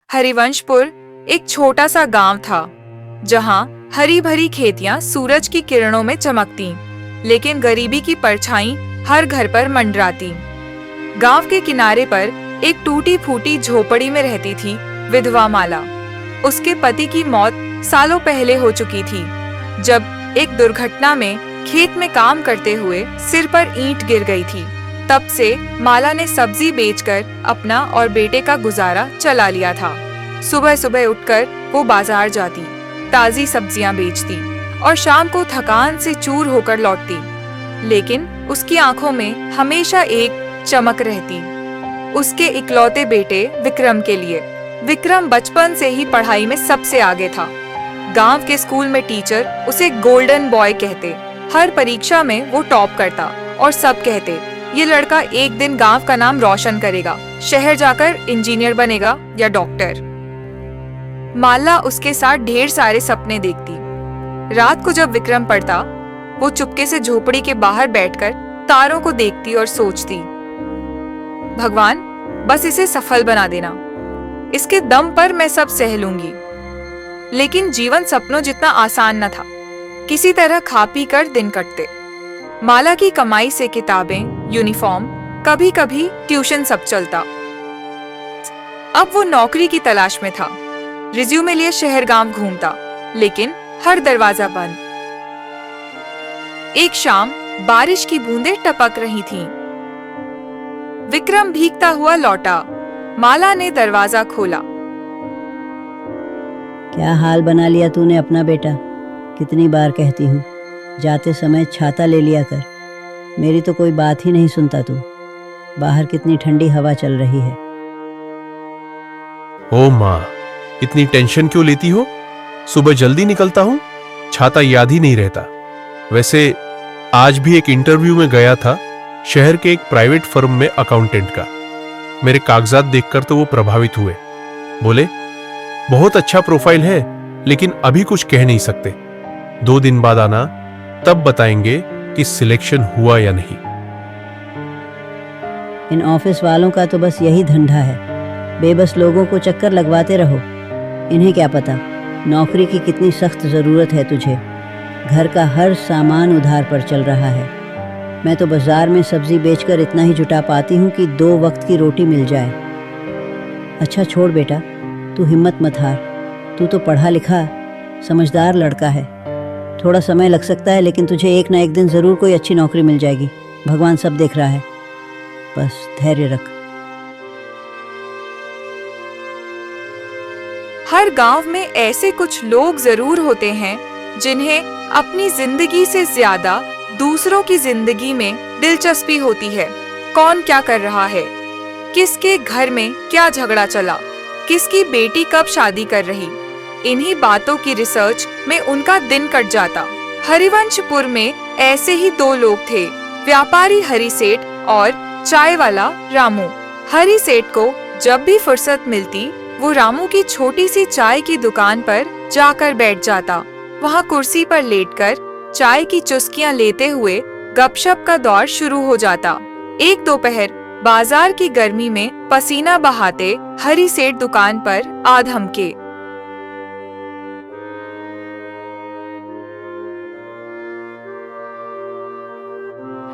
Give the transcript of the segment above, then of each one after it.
हरिवंशपुर एक छोटा सा गांव था, जहां हरी भरी खेतियां सूरज की किरणों में चमकती, लेकिन गरीबी की परछाई हर घर पर मंडराती। गांव के किनारे पर एक टूटी फूटी झोपड़ी में रहती थी विधवा माला। उसके पति की मौत सालों पहले हो चुकी थी, जब एक दुर्घटना में खेत में काम करते हुए सिर पर ईंट गिर गई थी। तब से माला ने सब्जी बेचकर अपना और बेटे का गुजारा चला लिया था। सुबह सुबह उठकर वो बाजार जाती, ताजी सब्जियां बेचती और शाम को थकान से चूर होकर लौटती। लेकिन उसकी आंखों में हमेशा एक चमक रहती, उसके इकलौते बेटे विक्रम के लिए। विक्रम बचपन से ही पढ़ाई में सबसे आगे था। गांव के स्कूल में टीचर उसे गोल्डन बॉय कहते। हर परीक्षा में वो टॉप करता और सब कहते, ये लड़का एक दिन गांव का नाम रोशन करेगा, शहर जाकर इंजीनियर बनेगा या डॉक्टर। माला उसके साथ ढेर सारे सपने देखती। रात को जब विक्रम पढ़ता, वो चुपके से झोपड़ी के बाहर बैठकर तारों को देखती और सोचती, भगवान बस इसे सफल बना देना, इसके दम पर मैं सब सह लूंगी। लेकिन जीवन सपनों जितना आसान न था। किसी तरह खा पी कर दिन कटते। माला की कमाई से किताबें, यूनिफॉर्म, कभी कभी ट्यूशन सब चलता। अब वो नौकरी की तलाश में था। रिज्यूमे लिए शहर गांव घूमता, लेकिन हर दरवाजा बंद। एक शाम बारिश की बूंदें टपक रही थीं। विक्रम भीगता हुआ लौटा। माला ने दरवाजा खोला। क्या हाल बना लिया तूने अपना बेटा। कितनी बार कहती हूँ, जाते समय छाता ले लिया कर। मेरी तो कोई बात ही नहीं सुनता तू। बाहर कितनी ठंडी हवा चल रही है। ओ माँ, इतनी टेंशन क्यों लेती हो? सुबह जल्दी निकलता हूँ, छाता याद ही नहीं रहता। वैसे आज भी एक इंटरव्यू में गया था, शहर के एक प्राइवेट फर्म में अकाउंटेंट का। मेरे कागजात देखकर तो वो प्रभावित हुए। बोले, बहुत अच्छा प्रोफाइल है, लेकिन अभी कुछ कह नहीं सकते। 2 दिन बाद आना, तब बताएंगे कि सिलेक्शन हुआ या नहीं। इन ऑफिस वालों का तो बस यही धंधा है, बेबस लोगों को चक्कर लगवाते रहो। इन्हें क्या पता नौकरी की कितनी सख्त ज़रूरत है तुझे। घर का हर सामान उधार पर चल रहा है। मैं तो बाजार में सब्जी बेचकर इतना ही जुटा पाती हूँ कि 2 वक्त की रोटी मिल जाए। अच्छा छोड़ बेटा, तू हिम्मत मत हार। तू तो पढ़ा लिखा समझदार लड़का है। थोड़ा समय लग सकता है, लेकिन तुझे एक ना एक दिन ज़रूर कोई अच्छी नौकरी मिल जाएगी। भगवान सब देख रहा है, बस धैर्य रख। हर गांव में ऐसे कुछ लोग जरूर होते हैं जिन्हें अपनी जिंदगी से ज्यादा दूसरों की जिंदगी में दिलचस्पी होती है। कौन क्या कर रहा है, किसके घर में क्या झगड़ा चला, किसकी बेटी कब शादी कर रही, इन्हीं बातों की रिसर्च में उनका दिन कट जाता। हरिवंशपुर में ऐसे ही 2 लोग थे, व्यापारी हरि सेठ और चाय वाला रामू। हरि सेठ को जब भी फुर्सत मिलती, वो रामू की छोटी सी चाय की दुकान पर जाकर बैठ जाता। वहाँ कुर्सी पर लेटकर चाय की चुस्कियां लेते हुए गपशप का दौर शुरू हो जाता। एक दोपहर बाजार की गर्मी में पसीना बहाते हरि सेठ दुकान पर आ धमके।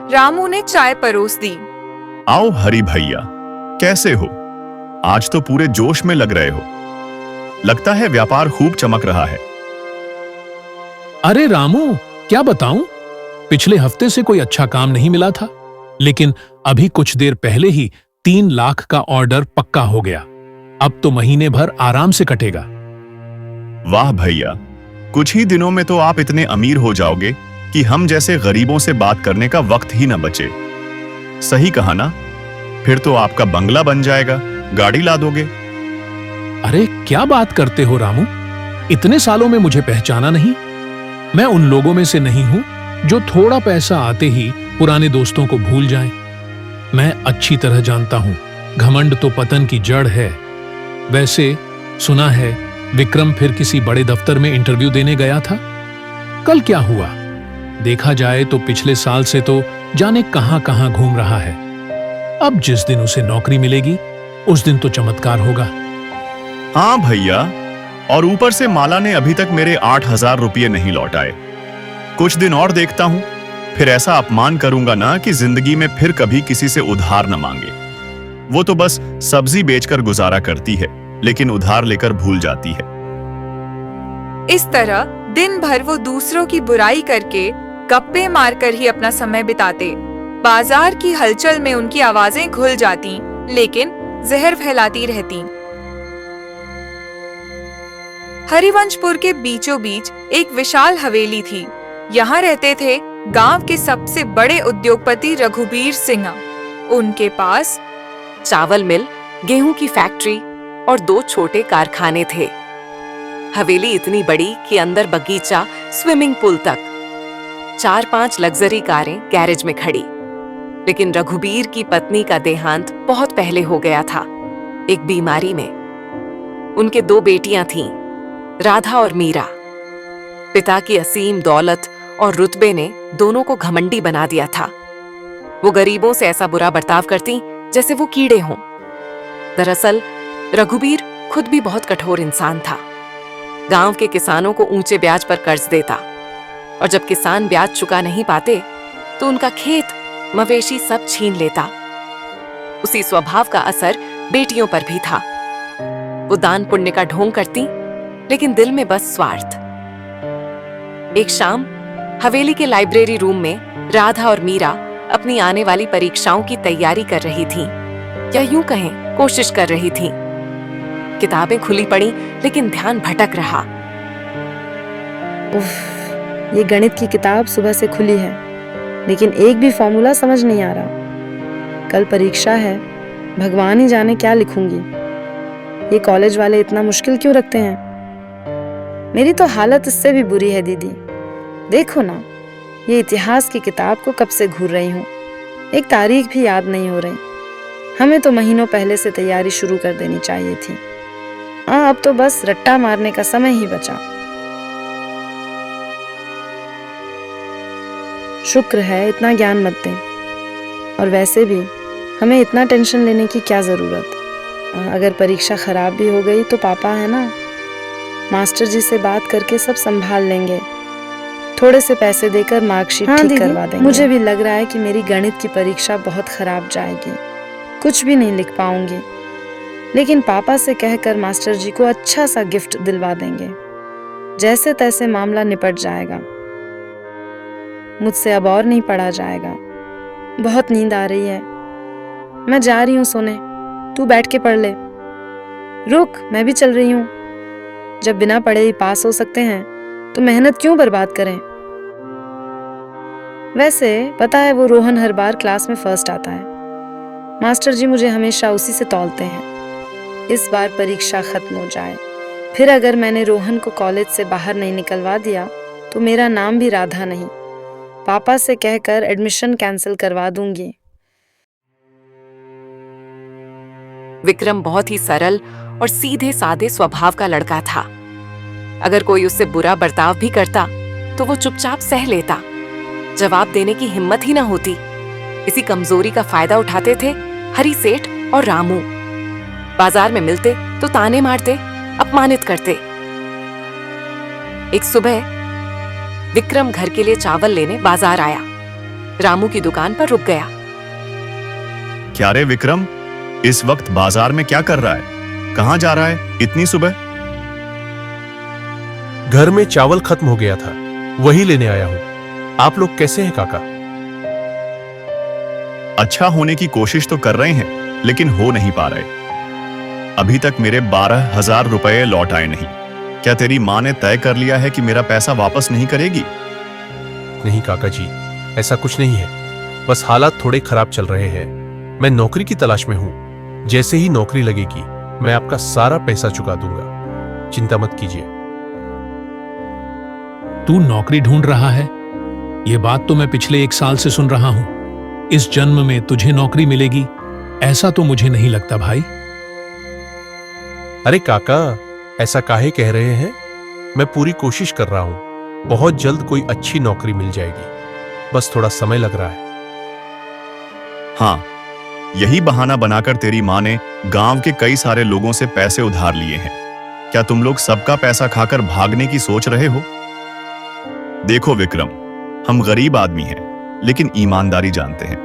रामू ने चाय परोस दी। आओ हरि भैया, कैसे हो? आज तो पूरे जोश में लग रहे हो। लगता है व्यापार खूब चमक रहा है। अरे रामू, क्या बताऊं, पिछले हफ्ते से कोई अच्छा काम नहीं मिला था, लेकिन अभी कुछ देर पहले ही 3 लाख का ऑर्डर पक्का हो गया। अब तो महीने भर आराम से कटेगा। वाह भैया, कुछ ही दिनों में तो आप इतने अमीर हो जाओगे कि हम जैसे गरीबों से बात करने का वक्त ही न बचे। सही कहा ना? फिर तो आपका बंगला बन जाएगा, गाड़ी ला दोगे। अरे क्या बात करते हो रामू, इतने सालों में मुझे पहचाना नहीं? मैं उन लोगों में से नहीं हूं जो थोड़ा पैसा आते ही पुराने दोस्तों को भूल जाएं। मैं अच्छी तरह जानता हूं, घमंड तो पतन की जड़ है। वैसे सुना है विक्रम फिर किसी बड़े दफ्तर में इंटरव्यू देने गया था। कल क्या हुआ? देखा जाए तो पिछले साल से तो जाने कहां कहां घूम रहा है। अब जिस दिन उसे नौकरी मिलेगी उस दिन तो चमत्कार होगा। हाँ भैया, और ऊपर से माला ने अभी तक मेरे 8,000 रुपये नहीं लौटाए। कुछ दिन और देखता हूं, फिर ऐसा अपमान करूंगा ना कि जिंदगी में फिर कभी किसी से उधार न मांगे। वो तो बस सब्जी बेचकर गुजारा करती है, लेकिन उधार लेकर भूल जाती है। इस तरह दिन भर वो दूसरों की बुराई करके गप्पे मारकर ही अपना समय बिताते। बाजार की हलचल में उनकी आवाजें घुल जाती, लेकिन जहर फैलाती रहती। हरिवंशपुर के बीचों बीच एक विशाल हवेली थी। यहाँ रहते थे गांव के सबसे बड़े उद्योगपति रघुबीर सिंह। उनके पास चावल मिल, गेहूं की फैक्ट्री और 2 छोटे कारखाने थे। हवेली इतनी बड़ी कि अंदर बगीचा, स्विमिंग पूल तक। 4-5 लग्जरी कारें गैरेज में खड़ी। लेकिन रघुबीर की पत्नी का देहांत बहुत पहले हो गया था, एक बीमारी में। उनके 2 बेटियां थीं, राधा और मीरा। पिता की असीम दौलत और रुतबे ने दोनों को घमंडी बना दिया था। वो गरीबों से ऐसा बुरा बर्ताव करती जैसे वो कीड़े हों। दरअसल रघुबीर खुद भी बहुत कठोर इंसान था। गांव के किसानों को ऊंचे ब्याज पर कर्ज देता, और जब किसान ब्याज चुका नहीं पाते तो उनका खेत, मवेशी सब छीन लेता। उसी स्वभाव का असर बेटियों पर भी था। वो दान पुण्य का ढोंग करती, लेकिन दिल में बस स्वार्थ। एक शाम हवेली के लाइब्रेरी रूम में राधा और मीरा अपनी आने वाली परीक्षाओं की तैयारी कर रही थीं, या यूं कहें कोशिश कर रही थीं। किताबें खुली पड़ी, लेकिन ध्यान भटक रहा। उफ, ये गणित की किताब सुबह से खुली है, लेकिन एक भी फॉर्मूला समझ नहीं आ रहा। कल परीक्षा है, भगवान ही जाने क्या लिखूंगी। ये कॉलेज वाले इतना मुश्किल क्यों रखते हैं? मेरी तो हालत इससे भी बुरी है दीदी। देखो ना, ये इतिहास की किताब को कब से घूर रही हूँ, एक तारीख भी याद नहीं हो रही। हमें तो महीनों पहले से तैयारी शुरू कर देनी चाहिए थी। हाँ, अब तो बस रट्टा मारने का समय ही बचा। शुक्र है इतना ज्ञान मत दें, और वैसे भी हमें इतना टेंशन लेने की क्या जरूरत। अगर परीक्षा खराब भी हो गई तो पापा है ना, मास्टर जी से बात करके सब संभाल लेंगे। थोड़े से पैसे देकर मार्कशीट ठीक करवा देंगे। मुझे भी लग रहा है कि मेरी गणित की परीक्षा बहुत खराब जाएगी, कुछ भी नहीं लिख पाऊंगी। लेकिन पापा से कहकर मास्टर जी को अच्छा सा गिफ्ट दिलवा देंगे। जैसे तैसे मामला निपट जाएगा। मुझसे अब और नहीं पढ़ा जाएगा। बहुत नींद आ रही है, मैं जा रही हूँ सोने। तू बैठ के पढ़ ले। रुक, मैं भी चल रही हूँ। जब बिना पढ़े ही पास हो सकते हैं तो मेहनत क्यों बर्बाद करें। वैसे पता है, वो रोहन हर बार क्लास में फर्स्ट आता है। मास्टर जी मुझे हमेशा उसी से तौलते हैं। इस बार परीक्षा खत्म हो जाए, फिर अगर मैंने रोहन को कॉलेज से बाहर नहीं निकलवा दिया तो मेरा नाम भी राधा नहीं। पापा से कहकर एडमिशन कैंसिल करवा दूंगी। विक्रम बहुत ही सरल और सीधे साधे स्वभाव का लड़का था। अगर कोई उससे बुरा बर्ताव भी करता तो वो चुपचाप सह लेता। जवाब देने की हिम्मत ही ना होती। इसी कमजोरी का फायदा उठाते थे हरी सेठ और रामू। बाजार में मिलते तो ताने मारते, अपमानित करते। एक सुबह विक्रम घर के लिए चावल लेने बाजार आया। रामू की दुकान पर रुक गया। क्या रे विक्रम, इस वक्त बाजार में क्या कर रहा है? कहाँ जा रहा है इतनी सुबह? घर में चावल खत्म हो गया था, वही लेने आया हूं। आप लोग कैसे हैं काका? अच्छा होने की कोशिश तो कर रहे हैं, लेकिन हो नहीं पा रहे। अभी तक मेरे 12,000 रुपए लौट आए नहीं। क्या तेरी माँ ने तय कर लिया है कि मेरा पैसा वापस नहीं करेगी? नहीं काका जी, ऐसा कुछ नहीं है। बस हालात थोड़े खराब चल रहे हैं। मैं नौकरी की तलाश में हूं। जैसे ही नौकरी लगेगी मैं आपका सारा पैसा चुका दूंगा, चिंता मत कीजिए। तू नौकरी ढूंढ रहा है? ये बात तो मैं पिछले 1 साल से सुन रहा हूं। इस जन्म में तुझे नौकरी मिलेगी ऐसा तो मुझे नहीं लगता भाई। अरे काका, ऐसा काहे कह रहे हैं? मैं पूरी कोशिश कर रहा हूं। बहुत जल्द कोई अच्छी नौकरी मिल जाएगी, बस थोड़ा समय लग रहा है। हाँ, यही बहाना बनाकर तेरी माँ ने गांव के कई सारे लोगों से पैसे उधार लिए हैं। क्या तुम लोग सबका पैसा खाकर भागने की सोच रहे हो? देखो विक्रम, हम गरीब आदमी हैं, लेकिन ईमानदारी जानते हैं।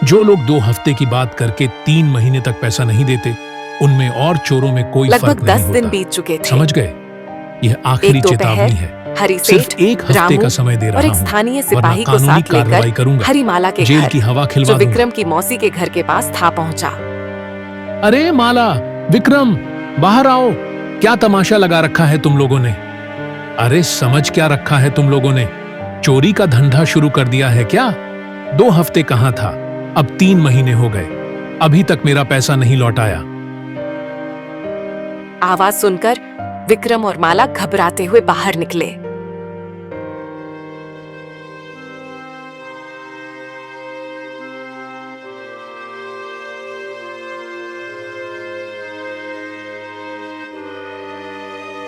जो लोग 2 हफ्ते की बात करके 3 महीने तक पैसा नहीं देते, उनमें और चोरों में कोई फर्क लगभग नहीं 10 दिन होता। बीत चुके थे। समझ गए? यह आखिरी एक दोपहर चेतावनी है। हरी सिर्फ सेठ, 1 हफ्ते रामू का समय दे और रहा एक हूं, स्थानीय वरना सिपाही को कानूनी साथ कार्रवाई लेकर करूंगा। हरिमाला के जेल घर, की हवा जो खिलवा दूंगा। विक्रम की मौसी के घर के पास था, पहुंचा। अरे माला, विक्रम, बाहर आओ। क्या तमाशा लगा रखा है तुम लोगों ने? अरे समझ क्या रखा है तुम लोगों ने? चोरी का धंधा शुरू कर दिया है क्या? 2 हफ्ते कहां था, अब 3 महीने हो गए, अभी तक मेरा पैसा नहीं लौटाया। आवाज सुनकर विक्रम और माला घबराते हुए बाहर निकले।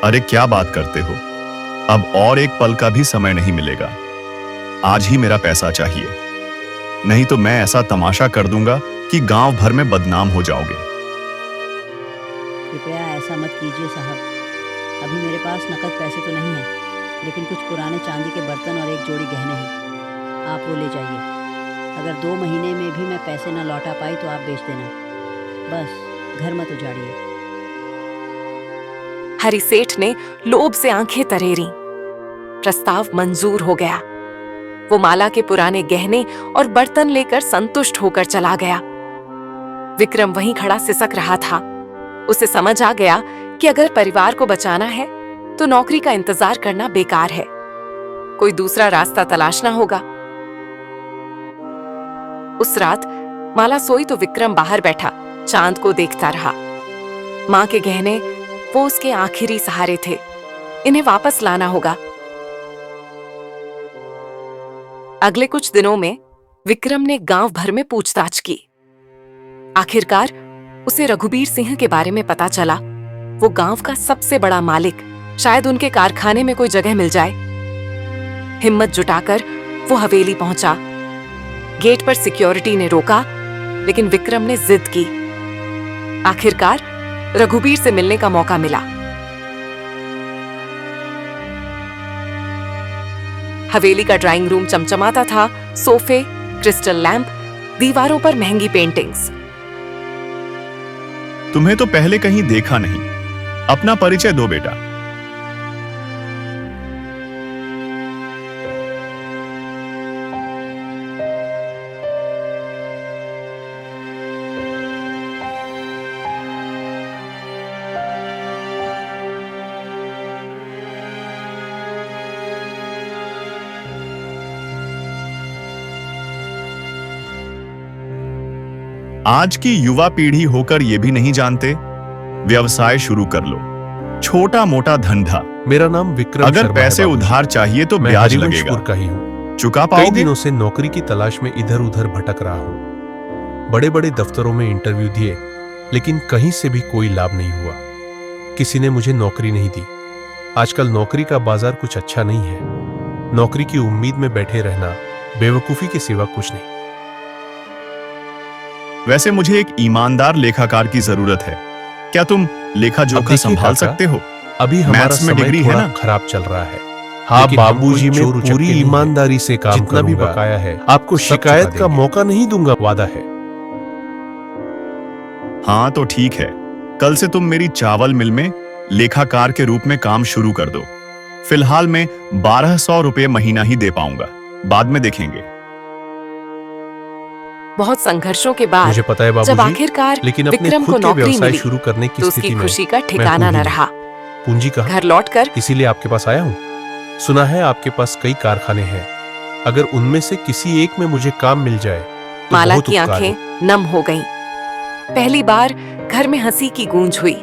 अरे क्या बात करते हो? अब और एक पल का भी समय नहीं मिलेगा। आज ही मेरा पैसा चाहिए, नहीं तो मैं ऐसा तमाशा कर दूंगा कि गांव भर में बदनाम हो जाओगे। कृपया ऐसा मत कीजिए साहब। अभी मेरे पास नकद पैसे तो नहीं हैं, लेकिन कुछ पुराने चांदी के बर्तन और एक जोड़ी गहने हैं। आप वो ले जाइए। अगर 2 महीने में भी मैं पैसे न लौटा पाई तो आप बेच देना। बस घर मत उजाड़िए। हरी सेठ ने लोभ से आंखें तरेरी। प्रस्ताव मंजूर हो गया। वो माला के पुराने गहने और बर्तन लेकर संतुष्ट होकर चला गया। विक्रम वहीं खड़ा सिसक रहा था। उसे समझ आ गया कि अगर परिवार को बचाना है तो नौकरी का इंतजार करना बेकार है। कोई दूसरा रास्ता तलाशना होगा। उस रात माला सोई तो विक्रम बाहर बैठा चांद को देखता रहा। मां के गहने वो उसके आखिरी सहारे थे। इन्हें वापस लाना होगा। अगले कुछ दिनों में विक्रम ने गांव भर में पूछताछ की। आखिरकार उसे रघुबीर सिंह के बारे में पता चला। वो गांव का सबसे बड़ा मालिक, शायद उनके कारखाने में कोई जगह मिल जाए। हिम्मत जुटाकर वो हवेली पहुंचा। गेट पर सिक्योरिटी ने रोका, लेकिन विक्रम ने जिद की। आखिरकार रघुबीर से मिलने का मौका मिला। हवेली का ड्राइंग रूम चमचमाता था। सोफे, क्रिस्टल लैंप, दीवारों पर महंगी पेंटिंग्स। तुम्हें तो पहले कहीं देखा नहीं। अपना परिचय दो बेटा। आज की युवा पीढ़ी होकर यह भी नहीं जानते, व्यवसाय शुरू कर लो, छोटा मोटा धंधा। मेरा नाम विक्रम अगर शर्मा है पैसे बाबूजी। उधार चाहिए तो मैं ब्याज हरिवंशपुर लगेगा। का ही हूँ। चुका कई पाओगे? दिनों से नौकरी की तलाश में इधर उधर भटक रहा हूँ। बड़े बड़े दफ्तरों में इंटरव्यू दिए, लेकिन कहीं से भी कोई लाभ नहीं हुआ। किसी ने मुझे नौकरी नहीं दी। आजकल नौकरी का बाजार कुछ अच्छा नहीं है। नौकरी की उम्मीद में बैठे रहना बेवकूफी के सिवा कुछ नहीं। वैसे मुझे एक ईमानदार लेखाकार की जरूरत है। क्या तुम लेखा अब जोखा देखिए संभाल काका, सकते हो? अभी हमारा मैथ्स में समय डिग्री है थोड़ा ना? खराब चल रहा है। हाँ बाबूजी, मैं पूरी ईमानदारी से काम जितना भी बकाया है आपको शिकायत का मौका नहीं दूंगा, वादा है। हाँ तो ठीक है, कल से तुम मेरी चावल मिल में लेखाकार के रूप में काम शुरू कर दो। फिलहाल मैं 1200 रुपये महीना ही दे पाऊंगा, बाद में देखेंगे। बहुत संघर्षों के बाद मुझे पता है जब बाबूजी, आखिरकार लेकिन अपने विक्रम को खुद के नौकरी व्यवसाय मिली, शुरू करने की तो स्थिति उसकी में खुशी का मैं ठिकाना हूं न ही रहा। नहीं। पूंजी कहाँ? घर लौटकर इसीलिए आपके पास आया हूँ। सुना है आपके पास कई कारखाने हैं। अगर उनमें से किसी एक में मुझे काम मिल जाए तो माला बहुत की उपकार आंखें हो। नम हो गईं। पहली बार घर में हंसी की गूंज हुई।